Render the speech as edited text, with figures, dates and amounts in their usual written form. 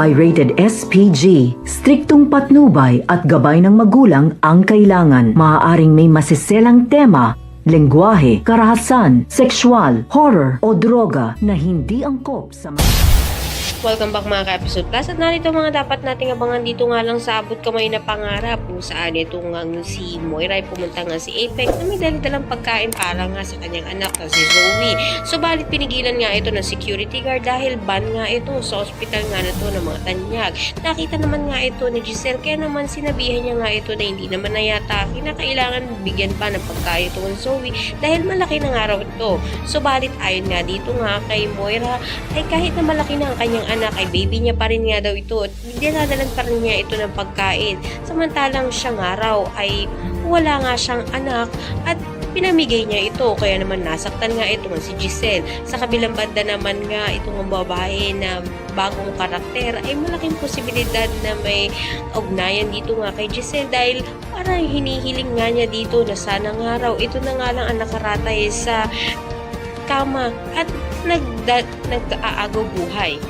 ay rated SPG. Striktong patnubay at gabay ng magulang ang kailangan. Maaaring may masiselang tema, lengguwahe, karahasan, sexual, horror o droga na hindi angkop sa Welcome back mga ka-episode plus at narito mga dapat nating abangan dito nga lang sa abot kamay na pangarap kung saan ito nga si Moira ay pumunta nga si Apex na may dala-dalang pagkain para nga sa kanyang anak na si Zoe. Subalit pinigilan nga ito ng security guard dahil ban nga ito sa ospital nga na to ng mga tanyag. Nakita naman nga ito ni Giselle kaya naman sinabihan niya nga ito na hindi naman na yata kinakailangan bigyan pa ng pagkain ito ng Zoe dahil malaki na nga raw ito. Subalit ayon nga dito nga kay Moira ay kahit na malaki na ang kanyang anak ay baby niya pa rin nga daw ito at dinadalan pa rin niya ito ng pagkain. Samantalang siya nga raw ay wala nga siyang anak at pinamigay niya ito kaya naman nasaktan nga ito nga si Giselle. Sa kabilang banda naman nga itong babae na bagong karakter ay malaking posibilidad na may ugnayan dito nga kay Giselle dahil parang hinihiling nga niya dito na sana nga raw ito na nga lang ang nakaratay sa kama at nag-aagaw buhay.